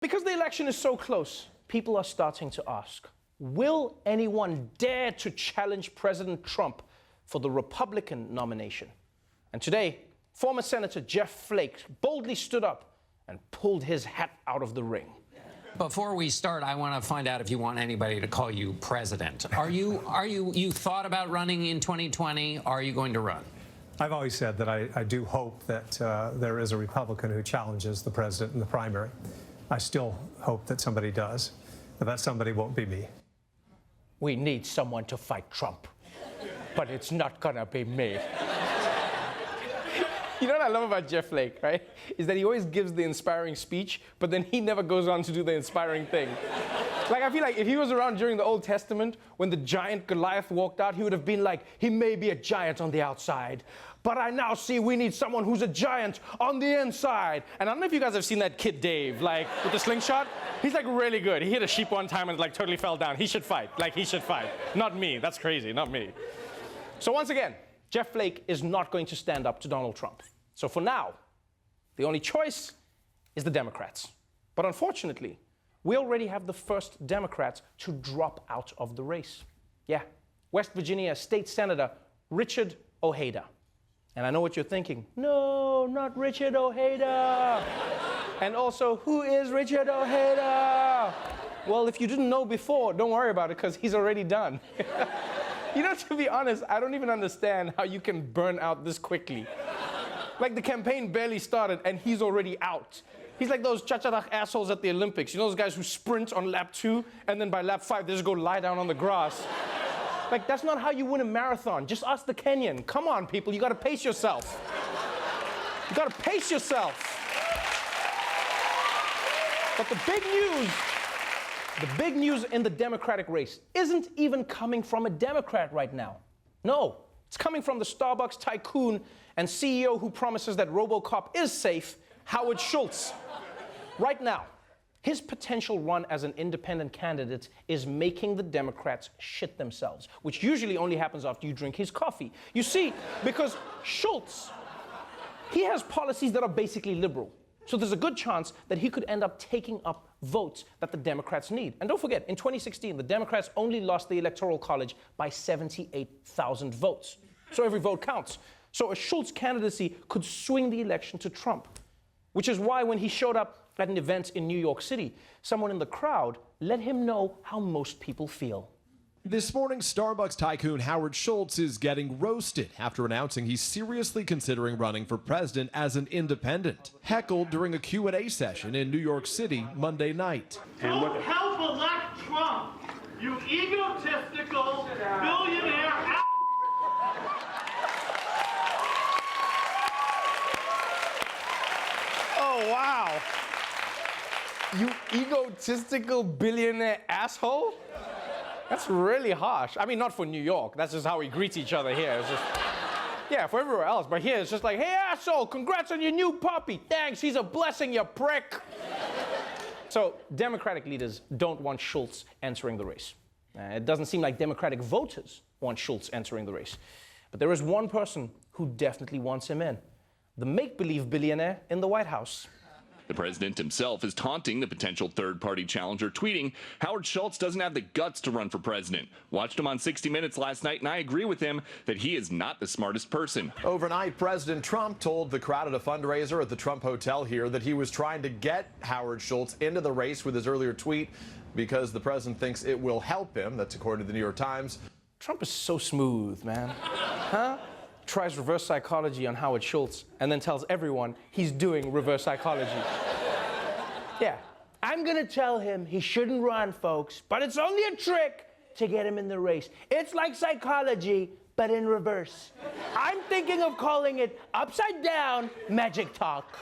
Because the election is so close, people are starting to ask, will anyone dare to challenge President Trump for the Republican nomination? And today, former Senator Jeff Flake boldly stood up and pulled his hat out of the ring. Before we start, I want to find out if you want anybody to call you president. You thought about running in 2020? Are you going to run? I've always said that I do hope that there is a Republican who challenges the president in the primary. I still hope that somebody does, but that somebody won't be me. We need someone to fight Trump, but it's not gonna be me. You know what I love about Jeff Flake, right? Is that he always gives the inspiring speech, but then he never goes on to do the inspiring thing. Like, I feel like if he was around during the Old Testament, when the giant Goliath walked out, he would have been like, he may be a giant on the outside, but I now see we need someone who's a giant on the inside. And I don't know if you guys have seen that kid Dave, like, with the slingshot. He's, like, really good. He hit a sheep one time and, like, totally fell down. He should fight. Like, he should fight. Not me. That's crazy. Not me. So once again, Jeff Flake is not going to stand up to Donald Trump. So for now, the only choice is the Democrats. But unfortunately, we already have the first Democrats to drop out of the race. Yeah, West Virginia State Senator Richard Ojeda. And I know what you're thinking. No, not Richard Ojeda. And also, who is Richard Ojeda? Well, if you didn't know before, don't worry about it, because he's already done. You know, to be honest, I don't even understand how you can burn out this quickly. Like, the campaign barely started, and he's already out. He's like those cha-cha-dak assholes at the Olympics. You know those guys who sprint on lap 2, and then by lap 5, they just go lie down on the grass. Like, that's not how you win a marathon. Just ask the Kenyan. Come on, people, you gotta pace yourself. You gotta pace yourself. But the big news in the Democratic race isn't even coming from a Democrat right now. No, it's coming from the Starbucks tycoon and CEO who promises that RoboCop is safe, Howard Schultz. Right now, his potential run as an independent candidate is making the Democrats shit themselves, which usually only happens after you drink his coffee. You see, because Schultz, he has policies that are basically liberal. So there's a good chance that he could end up taking up votes that the Democrats need. And don't forget, in 2016, the Democrats only lost the Electoral College by 78,000 votes. So every vote counts. So a Schultz candidacy could swing the election to Trump, which is why when he showed up at an event in New York City, someone in the crowd let him know how most people feel. This morning, Starbucks tycoon Howard Schultz is getting roasted after announcing he's seriously considering running for president as an independent. Heckled during a Q&A session in New York City Monday night. Don't help elect Trump, you egotistical billionaire. Oh, wow. You egotistical billionaire asshole? That's really harsh. I mean, not for New York. That's just how we greet each other here. It's just, yeah, for everywhere else. But here, it's just like, hey, asshole, congrats on your new puppy. Thanks, he's a blessing, you prick. So Democratic leaders don't want Schultz entering the race. It doesn't seem like Democratic voters want Schultz entering the race. But there is one person who definitely wants him in. The make-believe billionaire in the White House. The president himself is taunting the potential third-party challenger, tweeting, Howard Schultz doesn't have the guts to run for president. Watched him on 60 Minutes last night, and I agree with him that he is not the smartest person. Overnight, President Trump told the crowd at a fundraiser at the Trump Hotel here that he was trying to get Howard Schultz into the race with his earlier tweet because the president thinks it will help him. That's according to the New York Times. Trump is so smooth, man. Huh? Tries reverse psychology on Howard Schultz and then tells everyone he's doing reverse psychology. Yeah, I'm gonna tell him he shouldn't run, folks, but it's only a trick to get him in the race. It's like psychology, but in reverse. I'm thinking of calling it upside down magic talk.